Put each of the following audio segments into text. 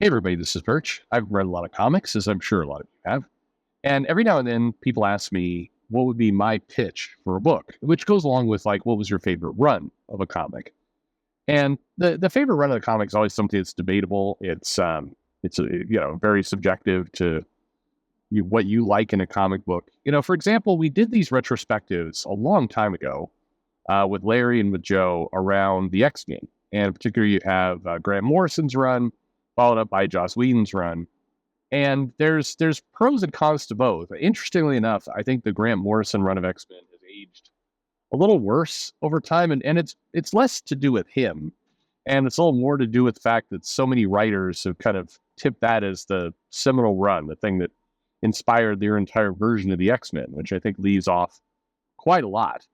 Hey everybody, this is Perch. I've read a lot of comics, as I'm sure a lot of you have. And every now and then people ask me what would be my pitch for a book, which goes along with like, what was your favorite run of a comic? And the favorite run of the comic is always something that's debatable. It's very subjective to what you like in a comic book. For example, we did these retrospectives a long time ago with Larry and with Joe around the X-Men. And in particular, you have Grant Morrison's run, followed up by Joss Whedon's run. And there's pros and cons to both. Interestingly enough, I think the Grant Morrison run of X-Men has aged a little worse over time, and it's less to do with him, and it's a little more to do with the fact that so many writers have kind of tipped that as the seminal run, the thing that inspired their entire version of the X-Men, which I think leaves off quite a lot.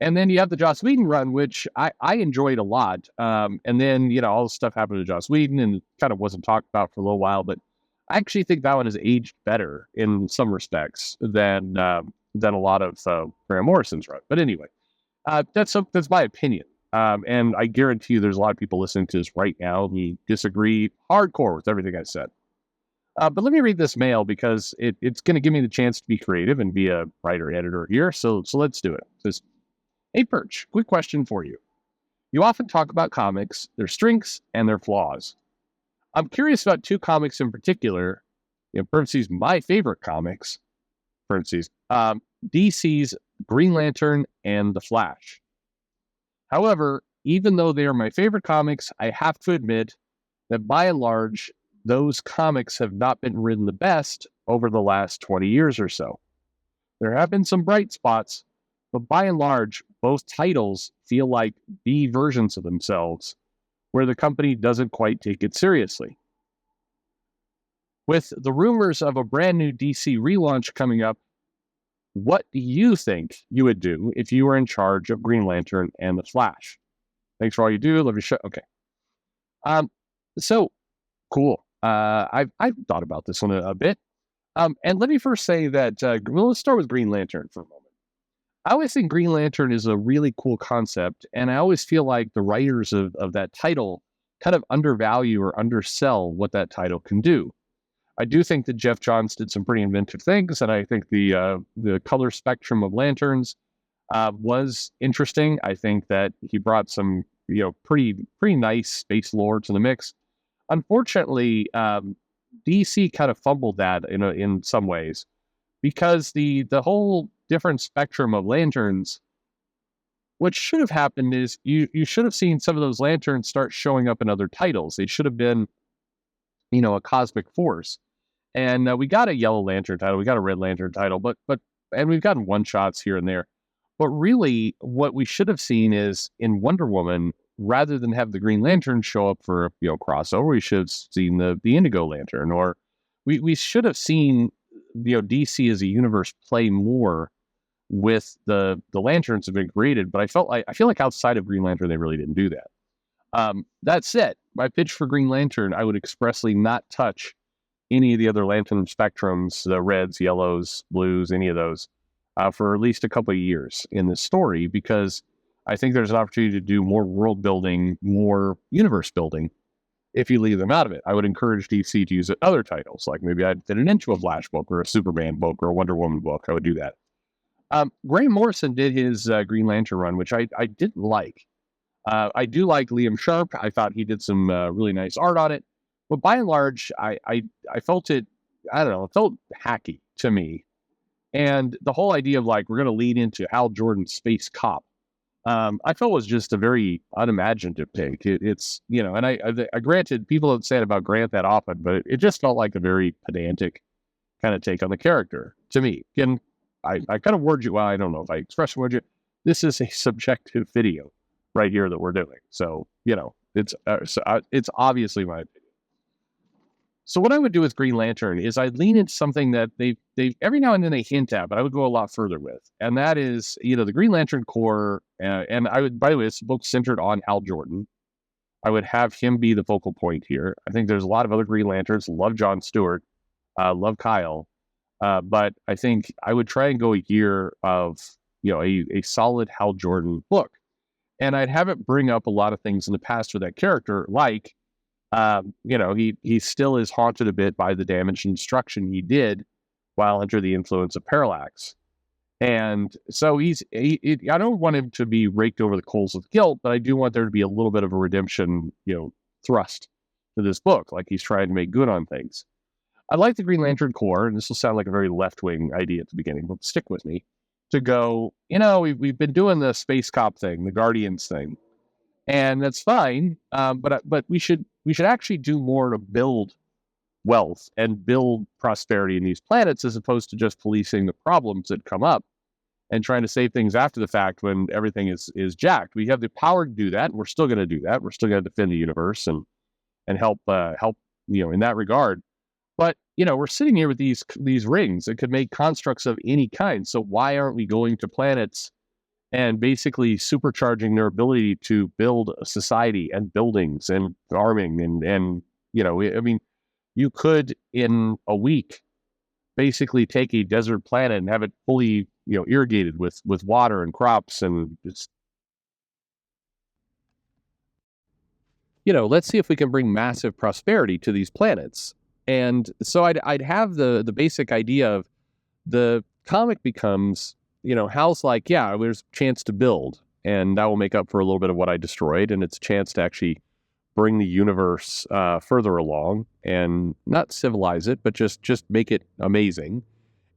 And then you have the Joss Whedon run, which I enjoyed a lot. And then, all this stuff happened to Joss Whedon and it kind of wasn't talked about for a little while. But I actually think that one has aged better in some respects than a lot of Grant Morrison's run. But anyway, that's my opinion. And I guarantee you there's a lot of people listening to this right now who disagree hardcore with everything I said. But let me read this mail because it's going to give me the chance to be creative and be a writer-editor here. So let's do it. It says, hey, Perch, quick question for you. You often talk about comics, their strengths, and their flaws. I'm curious about two comics in particular, in parentheses, my favorite comics, parentheses, DC's Green Lantern and The Flash. However, even though they are my favorite comics, I have to admit that by and large, those comics have not been written the best over the last 20 years or so. There have been some bright spots, but by and large, both titles feel like B versions of themselves, where the company doesn't quite take it seriously. With the rumors of a brand new DC relaunch coming up, what do you think you would do if you were in charge of Green Lantern and The Flash? Thanks for all you do. Love your show. Okay. So cool. I've thought about this one a bit. And let me first say that, let's start with Green Lantern for a moment. I always think Green Lantern is a really cool concept, and I always feel like the writers of that title kind of undervalue or undersell what that title can do. I do think that Jeff Johns did some pretty inventive things, and I think the color spectrum of lanterns was interesting. I think that he brought some pretty nice space lore to the mix. Unfortunately, DC kind of fumbled that in some ways, because the whole different spectrum of lanterns, what should have happened is you should have seen some of those lanterns start showing up in other titles. They should have been, a cosmic force. And we got a Yellow Lantern title, we got a Red Lantern title, and we've gotten one-shots here and there. But really, what we should have seen is in Wonder Woman, rather than have the Green Lantern show up for a crossover, we should have seen the Indigo Lantern, or we should have seen DC as a universe play more with the lanterns have been created. But I feel like outside of Green Lantern, they really didn't do that. That said, my pitch for Green Lantern, I would expressly not touch any of the other lantern spectrums, the reds, yellows, blues, any of those, for at least a couple of years in this story, because I think there's an opportunity to do more world building, more universe building if you leave them out of it. I would encourage DC to use other titles, like maybe I'd fit it into a Flash book or a Superman book or a Wonder Woman book. I would do that. Grant Morrison did his Green Lantern run, which I didn't like. I do like Liam Sharp. I thought he did some really nice art on it. But by and large, I felt it, I don't know, it felt hacky to me. And the whole idea of like, we're going to lead into Hal Jordan's Space Cop, I felt was just a very unimaginative take. It's, and I granted, people don't say it about Grant that often, but it just felt like a very pedantic kind of take on the character to me. And I kind of word you, well, I don't know if I express word you, this is a subjective video right here that we're doing. So, it's obviously my opinion. So what I would do with Green Lantern is I'd lean into something that they every now and then they hint at, but I would go a lot further with. And that is, the Green Lantern Corps. And I would, by the way, this book centered on Hal Jordan. I would have him be the focal point here. I think there's a lot of other Green Lanterns. Love John Stewart. Love Kyle. But I think I would try and go a year of, a solid Hal Jordan book. And I'd have it bring up a lot of things in the past for that character, like He still is haunted a bit by the damage and destruction he did while under the influence of Parallax. And so I don't want him to be raked over the coals of guilt, but I do want there to be a little bit of a redemption, thrust to this book, like he's trying to make good on things. I like the Green Lantern Corps, and this will sound like a very left-wing idea at the beginning, but stick with me, to go, we've been doing the space cop thing, the Guardians thing, and that's fine, but we should actually do more to build wealth and build prosperity in these planets, as opposed to just policing the problems that come up and trying to save things after the fact when everything is jacked. We have the power to do that, and we're still going to do that. We're still going to defend the universe and help in that regard. But we're sitting here with these rings that could make constructs of any kind. So why aren't we going to planets and basically supercharging their ability to build a society and buildings and farming and you could in a week basically take a desert planet and have it fully irrigated with water and crops, and just let's see if we can bring massive prosperity to these planets. And so I'd have the basic idea of the comic becomes, Hal's like, yeah, there's a chance to build, and that will make up for a little bit of what I destroyed, and it's a chance to actually bring the universe further along and not civilize it, but just make it amazing.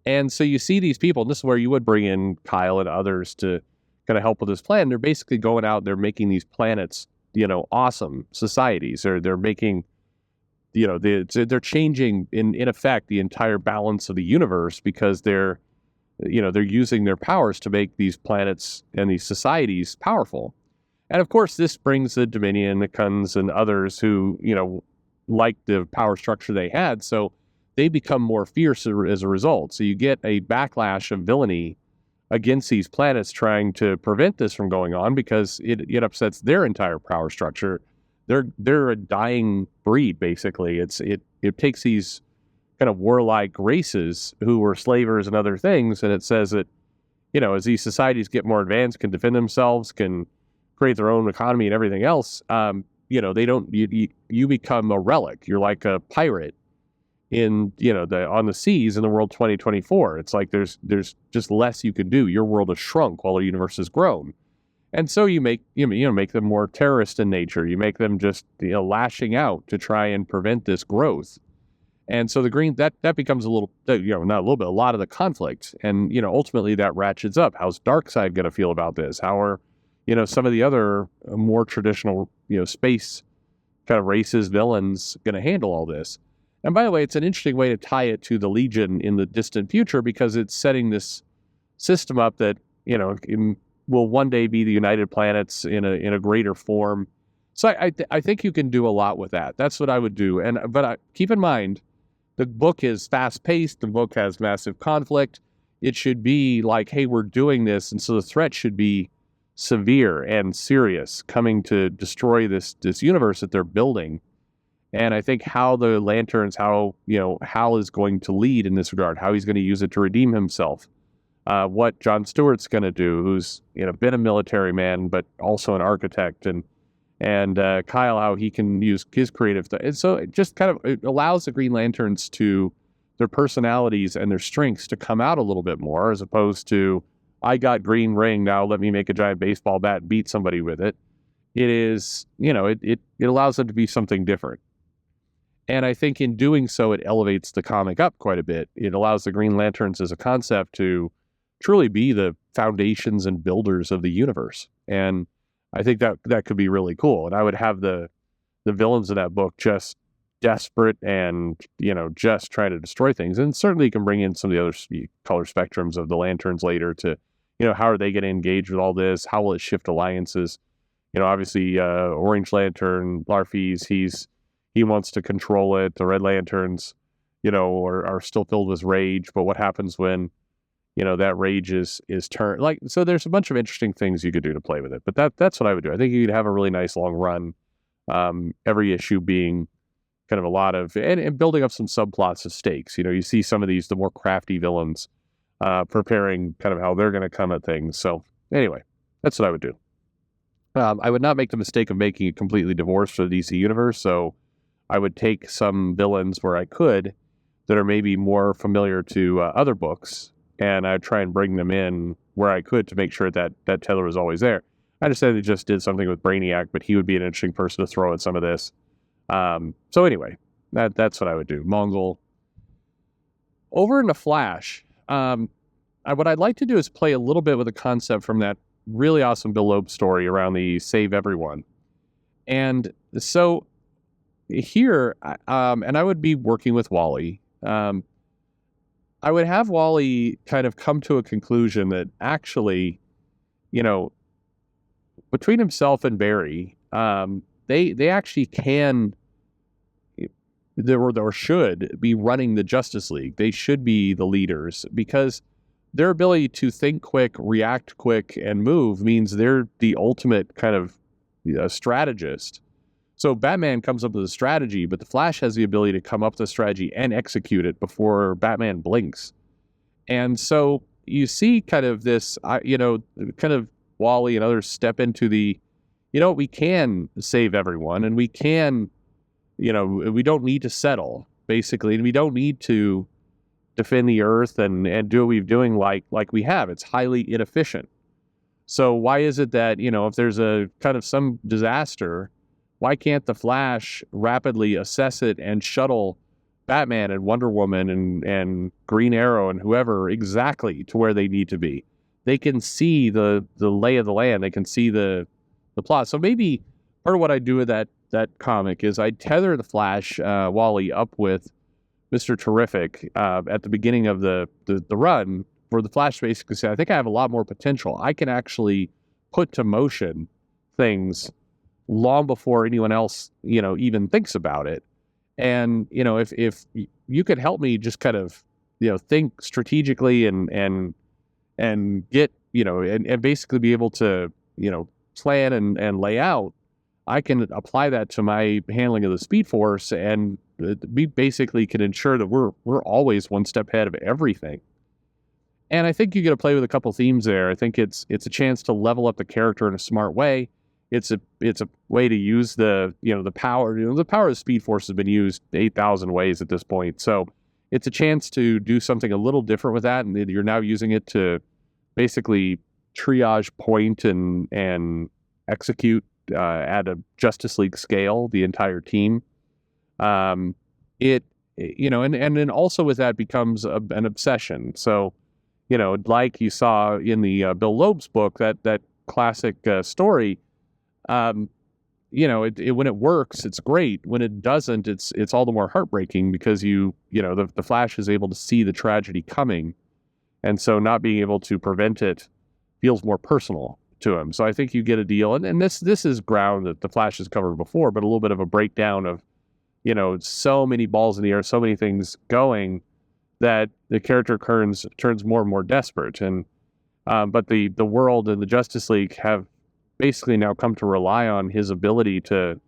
And so you see these people, and this is where you would bring in Kyle and others to kind of help with this plan. They're basically going out, they're making these planets, awesome societies. They're making, they're changing in effect the entire balance of the universe, because they're using their powers to make these planets and these societies powerful. And of course, this brings the Dominion, the Kuns, and others who, like the power structure they had. So they become more fierce as a result. So you get a backlash of villainy against these planets trying to prevent this from going on, because it upsets their entire power structure. They're a dying breed, basically. It takes these kind of warlike races who were slavers and other things, and it says that, as these societies get more advanced, can defend themselves, can create their own economy and everything else, they don't, you become a relic. You're like a pirate in, on the seas in the world 2024. It's like there's just less you can do. Your world has shrunk while the universe has grown. And so you make them more terrorist in nature. You make them just, lashing out to try and prevent this growth. And so the green, that becomes a little, not a little bit, a lot of the conflict. And, ultimately that ratchets up. How's Darkseid going to feel about this? How are, some of the other more traditional, space kind of races, villains going to handle all this? And by the way, it's an interesting way to tie it to the Legion in the distant future, because it's setting this system up that, will one day be the United Planets in a greater form. So I think you can do a lot with that. That's what I would do. But keep in mind, the book is fast paced. The book has massive conflict. It should be like, hey, we're doing this, and so the threat should be severe and serious, coming to destroy this universe that they're building. And I think how the Lanterns, how Hal is going to lead in this regard, how he's going to use it to redeem himself. What John Stewart's going to do, who's been a military man but also an architect, and Kyle, how he can use his creative stuff. And so it just kind of, it allows the Green Lanterns to, their personalities and their strengths to come out a little bit more, as opposed to, I got green ring, now let me make a giant baseball bat and beat somebody with it. It is, it allows them to be something different. And I think in doing so, it elevates the comic up quite a bit. It allows the Green Lanterns as a concept to truly be the foundations and builders of the universe. And I think that could be really cool. And I would have the villains of that book just desperate and, just trying to destroy things. And certainly you can bring in some of the other color spectrums of the Lanterns later to, how are they going to engage with all this? How will it shift alliances? Obviously, Orange Lantern, Larfeez, he wants to control it. The Red Lanterns, are still filled with rage. But what happens when, that rage is turned? Like, so there's a bunch of interesting things you could do to play with it. But that's what I would do. I think you could have a really nice long run. Every issue being kind of a lot of, and building up some subplots of stakes. You see some of these, the more crafty villains, preparing kind of how they're going to come at things. So anyway, that's what I would do. I would not make the mistake of making it completely divorced from the DC universe. So I would take some villains where I could that are maybe more familiar to other books, and I'd try and bring them in where I could to make sure that tether was always there. I understand they just did something with Brainiac, but he would be an interesting person to throw at some of this. So anyway, that's what I would do. Mongol. Over in the Flash, what I'd like to do is play a little bit with a concept from that really awesome Bill Loeb story around the Save Everyone. And so here, and I would be working with Wally. I would have Wally kind of come to a conclusion that actually, between himself and Barry, they actually can, or should be running the Justice League. They should be the leaders because their ability to think quick, react quick, and move means they're the ultimate kind of strategist. So Batman comes up with a strategy, but the Flash has the ability to come up with a strategy and execute it before Batman blinks. And so you see kind of this, kind of Wally and others step into the, we can save everyone and we can, we don't need to settle, basically, and we don't need to defend the Earth and do what we're doing like we have. It's highly inefficient. So why is it that, if there's a kind of some disaster, why can't the Flash rapidly assess it and shuttle Batman and Wonder Woman and Green Arrow and whoever exactly to where they need to be? They can see the lay of the land. They can see the plot. So maybe part of what I do with that comic is I tether the Flash, Wally, up with Mr. Terrific at the beginning of the run, where the Flash basically said, I think I have a lot more potential. I can actually put to motion things long before anyone else, even thinks about it. And, if you could help me just kind of, think strategically and get, and basically be able to, plan and lay out, I can apply that to my handling of the Speed Force, and we basically can ensure that we're always one step ahead of everything. And I think you get to play with a couple themes there. I think it's a chance to level up the character in a smart way. It's a way to use the power. The power of the Speed Force has been used 8,000 ways at this point. So it's a chance to do something a little different with that, and you're now using it to basically triage, point, and execute at a Justice League scale the entire team. And then also with that becomes an obsession. So, like you saw in the Bill Loeb's book, that classic story. When it works, it's great. When it doesn't, it's all the more heartbreaking because the Flash is able to see the tragedy coming, and so not being able to prevent it feels more personal to him. So I think you get a deal, and this is ground that the Flash has covered before, but a little bit of a breakdown of, so many balls in the air, so many things going that the character turns more and more desperate, and but the world and the Justice League have basically now come to rely on his ability to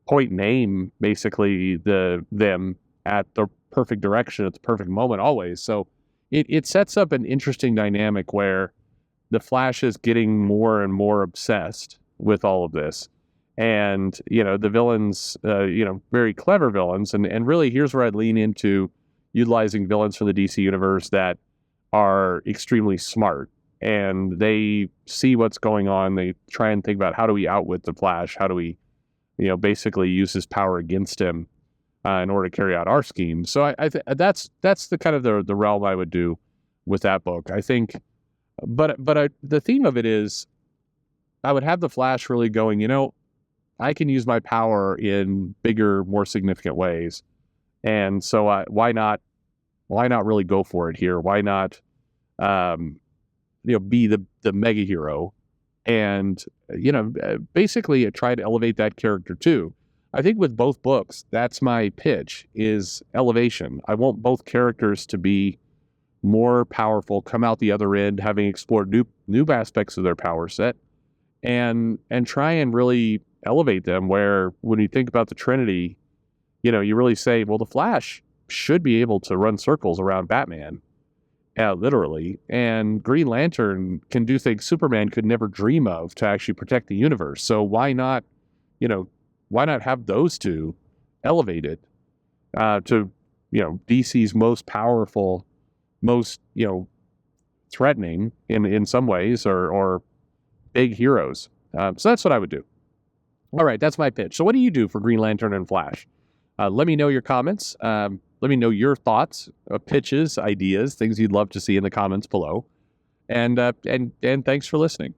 point and aim basically them at the perfect direction at the perfect moment always. So it sets up an interesting dynamic where the Flash is getting more and more obsessed with all of this. And, the villains, very clever villains. And really here's where I'd lean into utilizing villains from the DC universe that are extremely smart. And they see what's going on. They try and think about, how do we outwit the Flash? How do we, basically use his power against him in order to carry out our scheme? So that's the kind of the realm I would do with that book. I think, but the theme of it is, I would have the Flash really going, I can use my power in bigger, more significant ways, and so why not really go for it here? Why not? Be the mega hero, and basically try to elevate that character too. I think with both books, that's my pitch, is elevation. I want both characters to be more powerful, come out the other end having explored new aspects of their power set, and try and really elevate them. Where when you think about the Trinity, you really say, well, the Flash should be able to run circles around Batman. Literally. And Green Lantern can do things Superman could never dream of to actually protect the universe. So why not have those two elevated to, DC's most powerful, most, threatening in some ways, or big heroes. So that's what I would do. All right, that's my pitch. So what do you do for Green Lantern and Flash? Let me know your comments. Let me know your thoughts, pitches, ideas, things you'd love to see in the comments below. And thanks for listening.